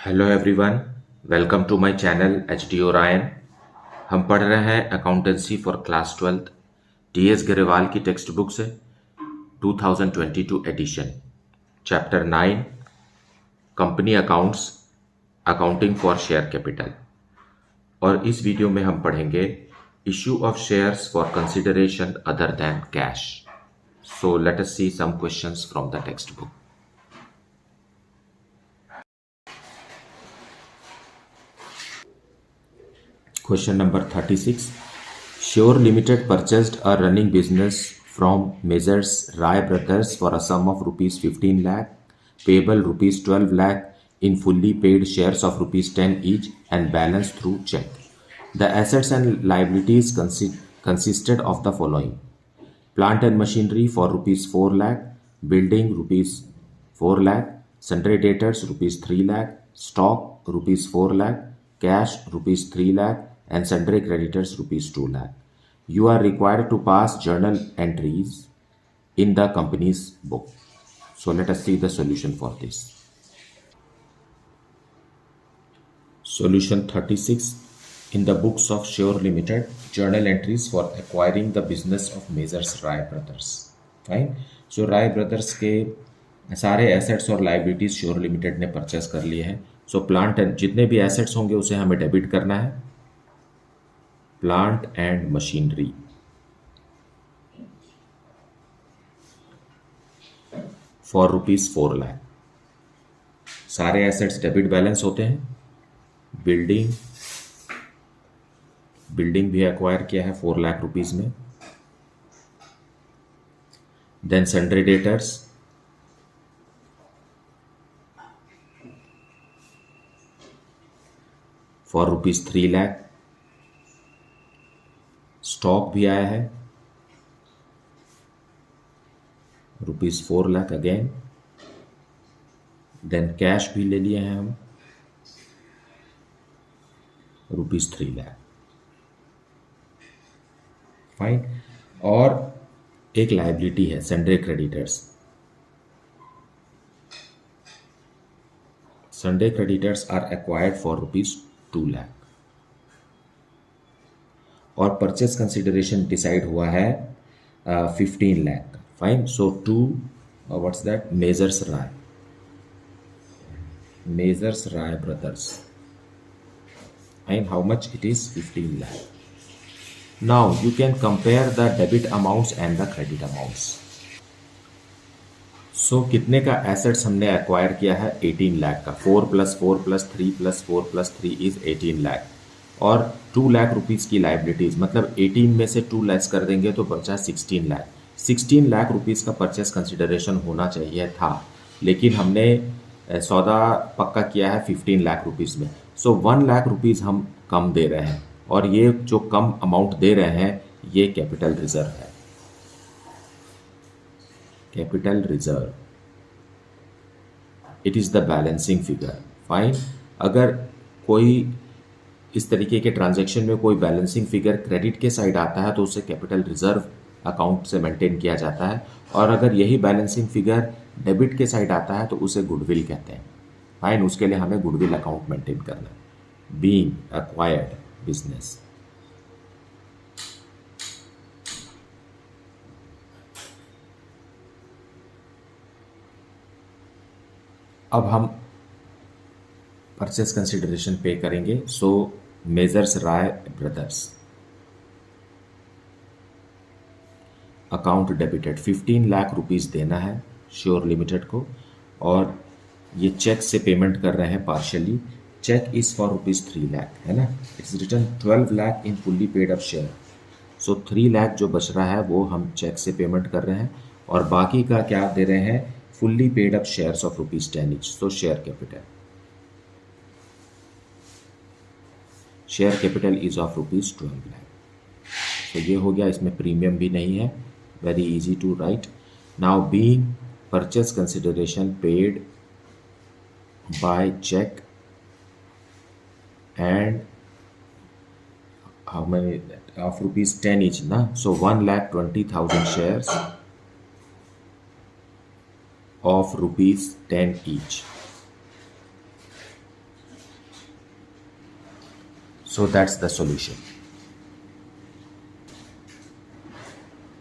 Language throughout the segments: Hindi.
Hello everyone, welcome to my channel H D Orion. हम पढ़ रहे हैं accountancy for class 12 TS Grewal की टेक्स्ट बुक से 2022 edition, chapter 9 company accounts, accounting for share capital. और इस वीडियो में हम पढ़ेंगे issue of shares for consideration other than cash. So let us see some questions from the text book. Question number 36. Sure Limited purchased a running business from Messrs. Rai Brothers for a sum of rupees 15 lakh, payable rupees 12 lakh in fully paid shares of rupees 10 each and balance through check. The assets and liabilities consisted of the following: plant and machinery for rupees 4 lakh, building rupees 4 lakh, sundry debtors rupees 3 lakh, stock rupees 4 lakh, cash rupees 3 lakh, and sundry creditors rupees 2 lakh. You are required to pass journal entries in the company's book. So let us see the solution for this. Solution 36. In the books of Sure Limited, journal entries for acquiring the business of Messrs. Rai Brothers. Fine. So Rai Brothers के सारे एसेट्स और लाइबिलिटीज श्योर लिमिटेड ने परचेस कर लिए हैं. सो प्लांट एंड जितने भी एसेट्स होंगे उसे हमें डेबिट करना है. Plant and machinery for rupees 4 lakh. सारे एसेट्स डेबिट बैलेंस होते हैं. बिल्डिंग भी एक्वायर किया है 4 लाख रुपीज में. Then sundry debtors for rupees 3 lakh. Stock भी आया है rupees 4 lakh again. Then cash भी ले लिए हैं हम रुपीज 3 लाख. फाइन. और एक लाइबिलिटी है sundry creditors. Sundry creditors are acquired for rupees 2 lakh. और परचेस कंसिडरेशन डिसाइड हुआ है 15 lakh. Fine. So to what's that measures Rai brothers. Fine. How much it is 15 lakh. Now you can compare the debit amounts and the credit amounts. So कितने का एसेट्स हमने एक्वायर किया है 18 लाख का. 4 + 4 + 3 + 4 + 3 इज 18 लाख. और 2 लाख रुपीज़ की लाइबिलिटीज़, मतलब 18 में से 2 लेस कर देंगे तो बचा 16 लाख. 16 लाख रुपीज़ का परचेस कंसिडरेशन होना चाहिए था, लेकिन हमने सौदा पक्का किया है 15 लाख रुपीज़ में. सो 1 लाख रुपीज़ हम कम दे रहे हैं, और ये जो कम अमाउंट दे रहे हैं ये कैपिटल रिजर्व है. Capital reserve, it is the balancing figure. Fine. अगर कोई इस तरीके के ट्रांजैक्शन में कोई बैलेंसिंग फिगर क्रेडिट के साइड आता है तो उसे कैपिटल रिजर्व अकाउंट से मेंटेन किया जाता है, और अगर यही बैलेंसिंग फिगर डेबिट के साइड आता है तो उसे गुडविल कहते हैं. फाइन. उसके लिए हमें गुडविल अकाउंट मेंटेन करना है. Being acquired business. अब हम परचेस कंसिडरेशन पे करेंगे. So measures Rai brothers account debited 15 lakh rupees देना है श्योर लिमिटेड को, और ये चेक से पेमेंट कर रहे हैं partially. Cheque is for rupees 3 lakh, है ना. It's return 12 lakh in fully paid up share. So 3 lakh जो बच रहा है वो हम चेक से पेमेंट कर रहे हैं, और बाकी का क्या दे रहे हैं, fully paid up shares of rupees 10 each. So share capital is of rupees 12 lakh. तो ये हो गया. इसमें प्रीमियम भी नहीं है. Very easy to write. Now being purchase consideration paid by cheque and how many of rupees 10 each ना. So 1,20,000 shares of rupees 10 each. So that's the solution.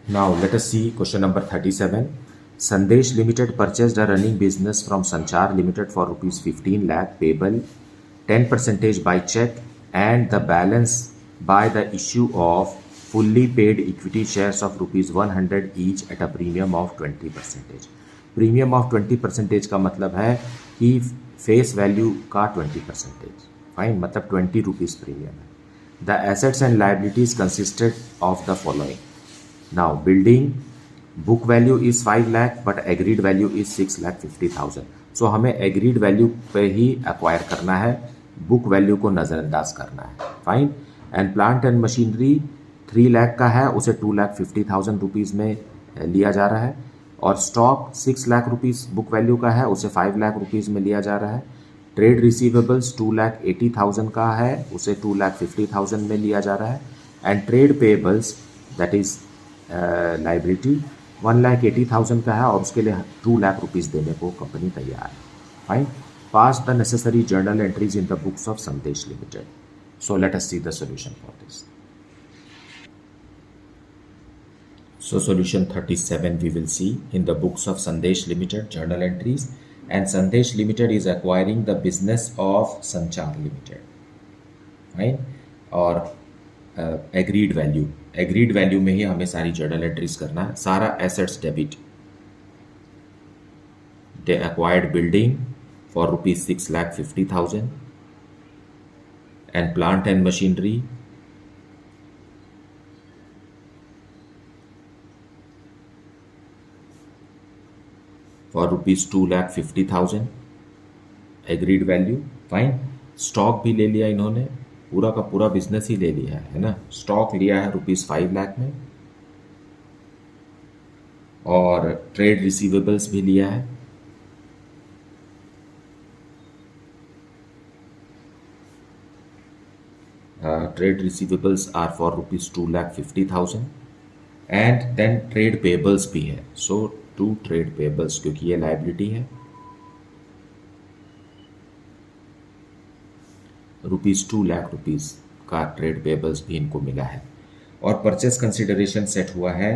Now let us see question number 37. Sandesh Limited purchased a running business from Sanchar Limited for rupees 15 lakh payable 10% by check and the balance by the issue of fully paid equity shares of rupees 100 each at a premium of 20%. Premium of 20% का मतलब है कि फेस वैल्यू का 20%, फाइन, मतलब 20 रुपीज़ प्रीमियम है। The assets and liabilities consisted of the following. Now building book value is 5 lakh but agreed value is 6,50,000। सो हमें एग्रीड वैल्यू पे ही एक्वायर करना है, बुक वैल्यू को नज़रअंदाज करना है, fine. And plant and machinery 3 lakh का है, उसे 2,50,000 रुपीज़ में लिया जा रहा है। और stock 6 lakh rupees book value का है, उसे 5 लाख रुपीज़ में लिया जा रहा है। ट्रेड रिसीवेबल्स 2,80,000 का है, उसे 2,50,000 में लिया जा रहा है। And trade payables that is liability 1,80,000 का है और उसके लिए 2 लाख रुपीज़ देने को कंपनी तैयार है, fine. Pass the necessary journal entries in the books of Sandesh limited. So let us see the solution for this. So solution 37 we will see in the books of Sandesh Limited journal entries, and Sandesh Limited is acquiring the business of Sanchar Limited, fine। और एग्रीड वैल्यू में ही हमें सारी जर्नल एंट्रीज करना है। सारा assets debit, they acquired building for rupees 6,50,000 and plant and machinery for rupees 2,50,000 agreed value, fine. Stock भी ले लिया इन्होंने, पूरा का पूरा बिजनेस ही ले लिया है ना। स्टॉक लिया है रुपीज 5 लाख में और ट्रेड रिसीवेबल्स भी लिया है, trade receivables are for rupees 2,50,000 and then trade payables भी है। सो 2 ट्रेड पेबल्स, क्योंकि ये लाइबिलिटी है, रुपीज 2 लाख रुपीज का ट्रेड पेबल्स भी इनको मिला है। और परचेस कंसिडरेशन सेट हुआ है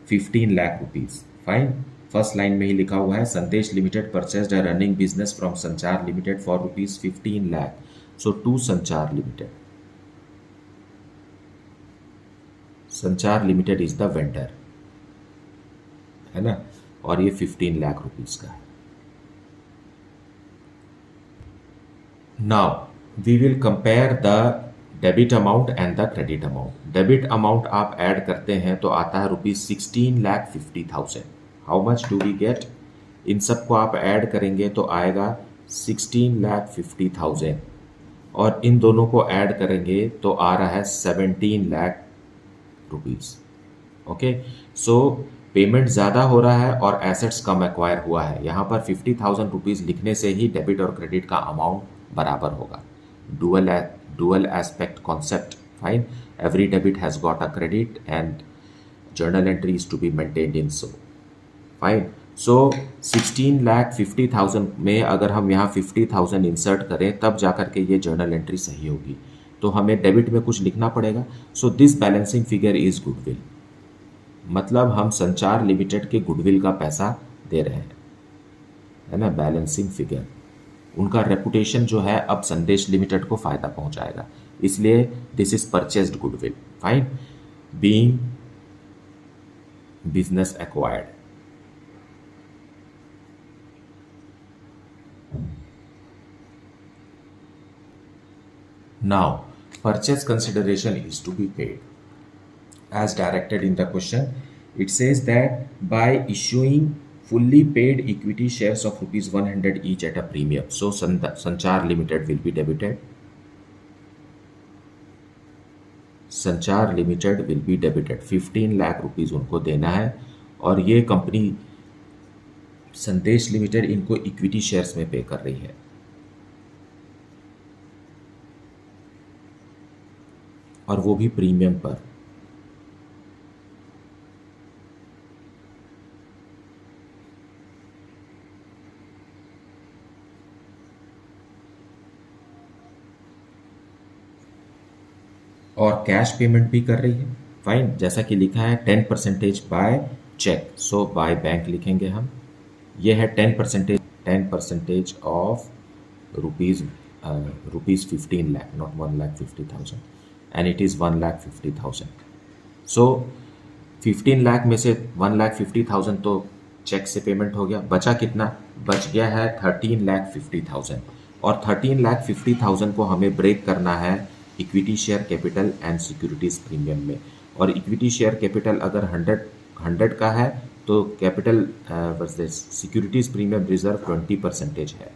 15 lakh rupees, fine. First line में ही लिखा हुआ है Sandesh limited purchased a running business from Sanchar limited for rupees 15 lakh. So to Sanchar limited, Sanchar limited is the vendor, है ना, और ये 15 लाख रुपीज का है। Now we will compare the debit amount and the credit amount. Debit amount आप ऐड करते हैं तो आता है rupees 16,50,000। How much do we get? इन सबको आप ऐड करेंगे तो आएगा 16,50,000 और इन दोनों को ऐड करेंगे तो आ रहा है 17 लाख रुपीज। ओके, सो पेमेंट ज़्यादा हो रहा है और एसेट्स कम एक्वायर हुआ है। यहाँ पर 50,000 रुपीज़ लिखने से ही डेबिट और क्रेडिट का अमाउंट बराबर होगा। Dual aspect concept, fine. Every debit has got a credit and journal entry is to be maintained in so, fine. So 16,50,000 में अगर हम यहाँ 50,000 इंसर्ट करें तब जाकर के ये जर्नल एंट्री सही होगी, तो हमें डेबिट में कुछ लिखना पड़ेगा। So this balancing figure is goodwill, मतलब हम संचार लिमिटेड के गुडविल का पैसा दे रहे हैं, है ना, बैलेंसिंग फिगर। उनका रेपुटेशन जो है अब संदेश लिमिटेड को फायदा पहुंचाएगा, इसलिए this is purchased goodwill, fine, being business acquired. Now purchase consideration is to be paid as directed in the question. It says that by issuing fully paid equity shares of rupees 100 each at a premium, so Sanchar Limited will be debited. Sanchar Limited will be debited 15 lakh rupees उनको देना है और ये कंपनी संदेश लिमिटेड इनको इक्विटी शेयर्स में पे कर रही है, और वो भी प्रीमियम पर। और कैश पेमेंट भी कर रही है। फाइन, जैसा कि लिखा है 10% by cheque, so by bank लिखेंगे हम। ये है 10% of rupees rupees 15 lakh, not 1,50,000, and it is 1,50,000। So 15 lakh में से 1,50,000 तो चेक से पेमेंट हो गया, बचा कितना? बच गया है 13,50,000, और 13,50,000 को हमें ब्रेक करना है equity share capital and securities premium में। और इक्विटी शेयर कैपिटल अगर 100 का है तो capital versus securities premium reserve 20% है।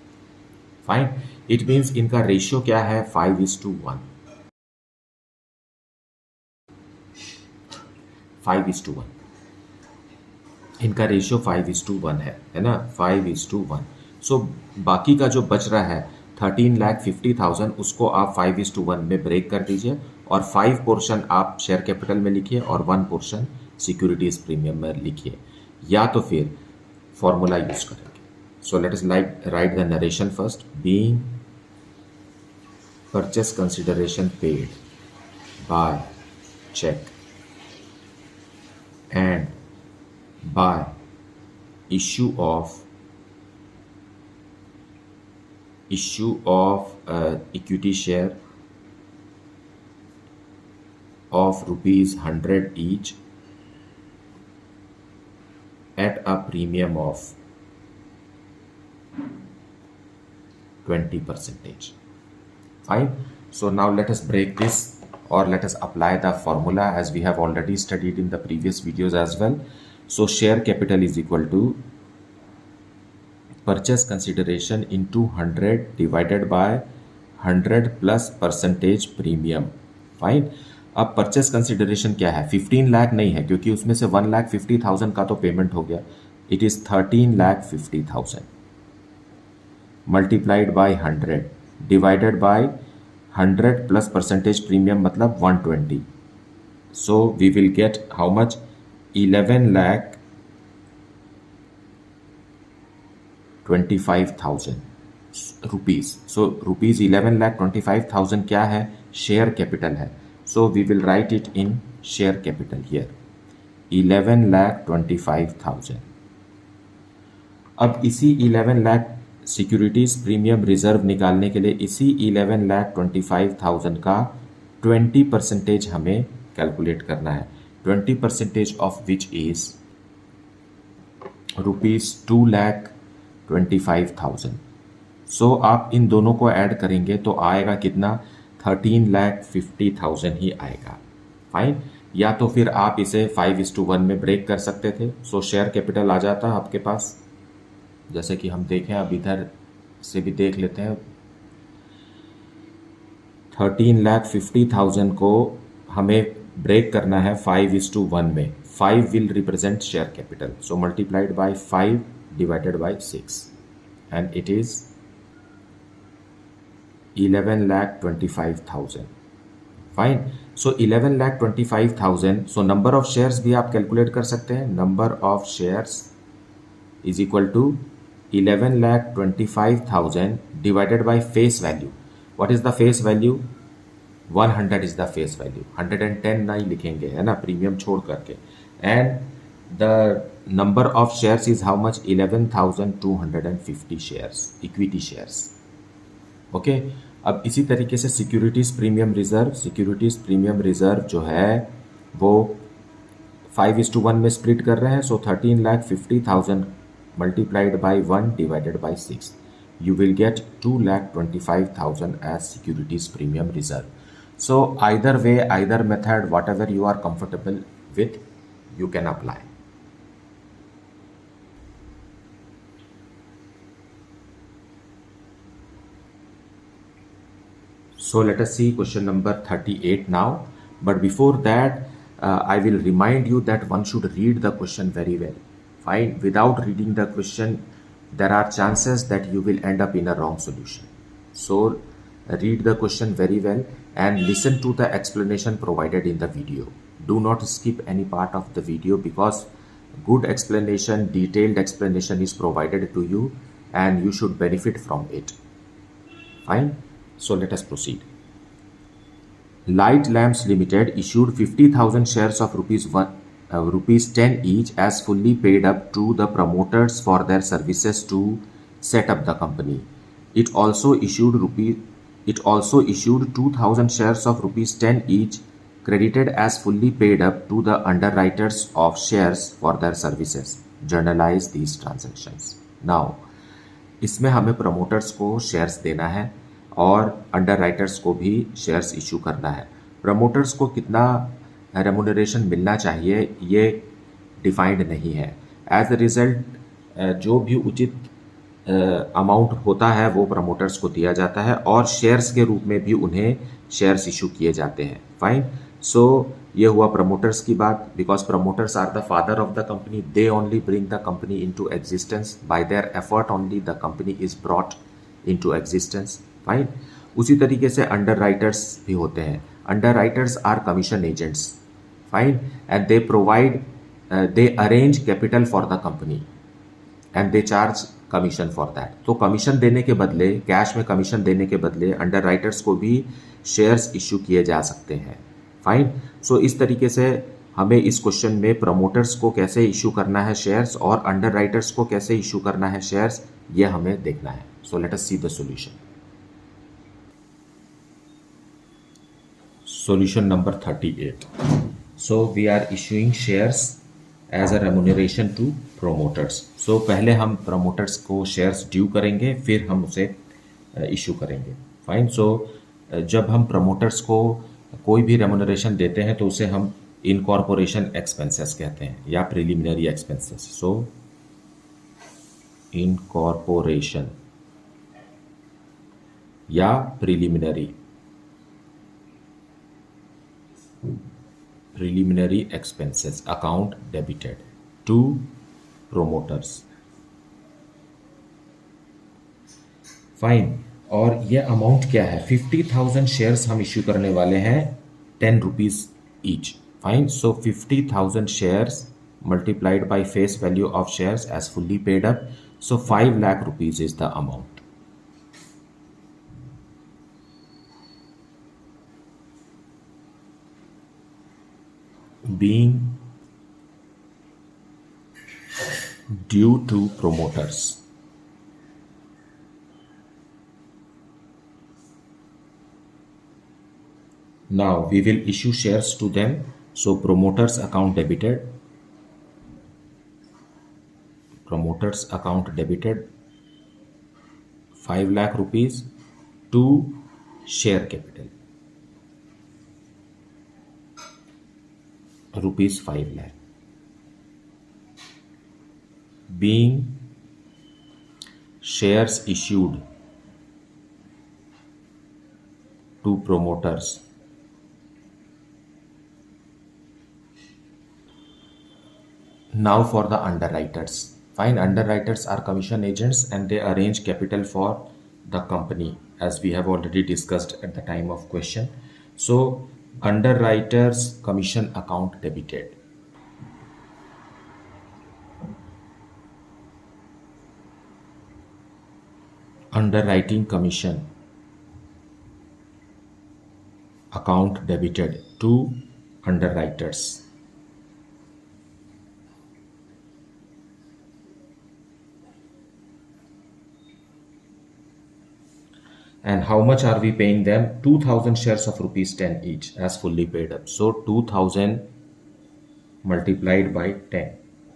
फाइन, इट मीन्स इनका रेशियो क्या है? 5:1। 5:1 इनका रेशियो 5:1 है ना, 5:1। सो बाकी का जो बच रहा है 13,50,000 उसको आप 5:1 में ब्रेक कर दीजिए, और 5 पोर्शन आप शेयर कैपिटल में लिखिए और 1 पोर्शन सिक्योरिटीज प्रीमियम में लिखिए, या तो फिर फॉर्मूला यूज करेंगे। So let us write the narration first. Being purchase consideration paid by cheque and by issue of equity share of rupees 100 each at a premium of 20%. Fine. So now let us break this, or let us apply the formula as we have already studied in the previous videos as well. So share capital is equal to purchase consideration into 100 divided by 100 plus percentage premium. Fine, अब परचेस कंसिडरेशन क्या है? 15 लाख नहीं है क्योंकि उसमें से 1,50,000 का तो पेमेंट हो गया। It is 13,50,000 multiplied by 100 divided by 100 plus percentage premium मतलब 120. So we will get how much? 11,25,000 rupees. So rupees 11,25,000 क्या है? शेयर कैपिटल है. So we will write it in share capital here. 11,25,000. अब इसी 11 लाख सिक्योरिटीज प्रीमियम रिजर्व निकालने के लिए इसी 11,25,000 का 20% हमें कैलकुलेट करना है। 20% ऑफ विच इज रुपीज 2,25,000। सो आप इन दोनों को ऐड करेंगे तो आएगा कितना? 13,50,000 ही आएगा। फाइन, या तो फिर आप इसे 5:1 में ब्रेक कर सकते थे। सो शेयर कैपिटल आ जाता है आपके पास, जैसे कि हम देखें, अब इधर से भी देख लेते हैं। 13,50,000 को हमें ब्रेक करना है 5:1 में। 5 will represent share capital, so multiplied by 5 divided by 6 and it is 11,25,000. Fine, so 11,25,000. So number of shares भी आप कैलकुलेट कर सकते हैं। Number of shares is equal to 11,25,000 divided by face value. What is the face value? 100 is the face value. 110 नहीं लिखेंगे, है ना, प्रीमियम छोड़ करके। And the number of shares is how much? 11,250 shares, equity shares. Okay. अब इसी तरीके से सिक्योरिटीज प्रीमियम रिजर्व जो है वो 5:1 में स्प्लिट कर रहे हैं। सो 13,50,000 multiplied by 1 divided by 6, you will get 2,25,000 as securities premium reserve. So either way, either method, whatever you are comfortable with, you can apply. So let us see question number 38 now. But before that, I will remind you that one should read the question very well. Fine. Without reading the question, there are chances that you will end up in a wrong solution. So read the question very well and listen to the explanation provided in the video. Do not skip any part of the video because good explanation, detailed explanation is provided to you and you should benefit from it. Fine. So let us proceed. Light Lamps Limited issued 50,000 shares of rupees 10 each as fully paid up to the promoters for their services to set up the company. It also issued 2,000 shares of rupees 10 each credited as fully paid up to the underwriters of shares for their services. Journalize these transactions. Now, इसमें हमें प्रमोटर्स को शेयर्स देना है और अंडर राइटर्स को भी शेयर्स इशू करना है. प्रमोटर्स को कितना रेमुनरेशन मिलना चाहिए ये डिफाइंड नहीं है. एज अ रिजल्ट जो भी उचित अमाउंट होता है वो प्रमोटर्स को दिया जाता है और शेयर्स के रूप में भी उन्हें शेयर्स इशू किए जाते हैं. फाइन. सो ये हुआ प्रमोटर्स की बात. Because promoters are the father of the company, they only bring the company into existence. By their effort only the company is brought into existence. Fine. उसी तरीके से अंडर राइटर्स भी होते हैं. Underwriters are commission agents. Fine. And they provide they arrange capital for the company and they charge commission for that. तो कमीशन देने के बदले, कैश में कमीशन देने के बदले अंडर राइटर्स को भी शेयर्स इशू किए जा सकते हैं. फाइन. सो इस तरीके से हमें इस क्वेश्चन में प्रमोटर्स को कैसे इशू करना है शेयर्स और अंडर राइटर्स को कैसे इशू करना है शेयर्स, ये हमें देखना है. सो let us see the solution. Solution number 38. So we are issuing shares as a remuneration to promoters. So पहले हम promoters को shares ड्यू करेंगे, फिर हम उसे इशू करेंगे. फाइन. सो जब हम promoters को कोई भी remuneration देते हैं तो उसे हम incorporation expenses कहते हैं या preliminary expenses. So incorporation या preliminary expenses account debited to promoters. Fine. और ये अमाउंट क्या है? 50,000 शेयर्स हम इश्यू करने वाले हैं 10 rupees each. Fine. So 50,000 shares multiplied by face value of shares as fully paid up. So 5 lakh rupees is the amount. being due to promoters. Now we will issue shares to them. So promoters account debited. Promoters account debited 5 lakh rupees to share capital. Rupees 5 lakh. Being shares issued to promoters. Now for the underwriters. Fine. Underwriters are commission agents and they arrange capital for the company as we have already discussed at the time of question. So underwriters commission account debited. Underwriting commission account debited to underwriters. And how much are we paying them? 2,000 shares of rupees 10 each as fully paid up. So 2,000 multiplied by 10.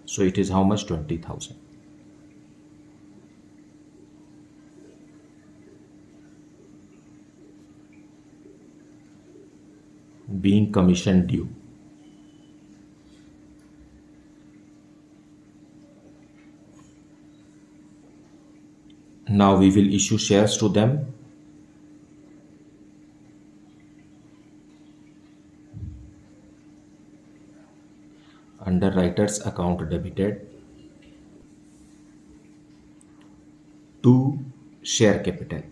So it is how much? 20,000. Being commission due. Now we will issue shares to them. Underwriters account debited to share capital.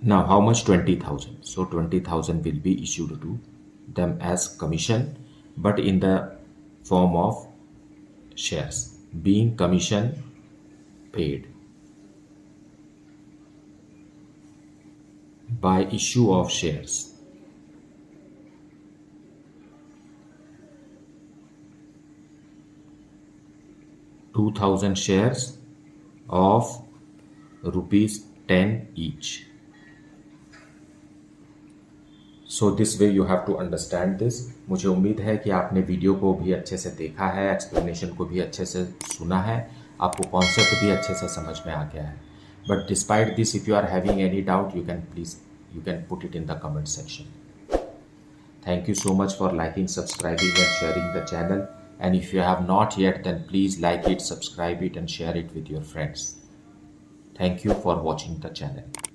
Now how much? 20,000. So 20,000 will be issued to them as commission but in the form of shares. Being commission paid. by issue of shares. $2,000 shares of ₹10 each. So this way you have to understand this. मुझे उम्मीद है कि आपने वीडियो को भी अच्छे से देखा है, एक्सप्लेनेशन को भी अच्छे से सुना है, आपको कॉन्सेप्ट भी अच्छे से समझ में आ गया है। But despite this, if you are having any doubt, you can put it in the comment section. Thank you so much for liking, subscribing and sharing the channel. And if you have not yet, then please like it, subscribe it and share it with your friends. Thank you for watching the channel.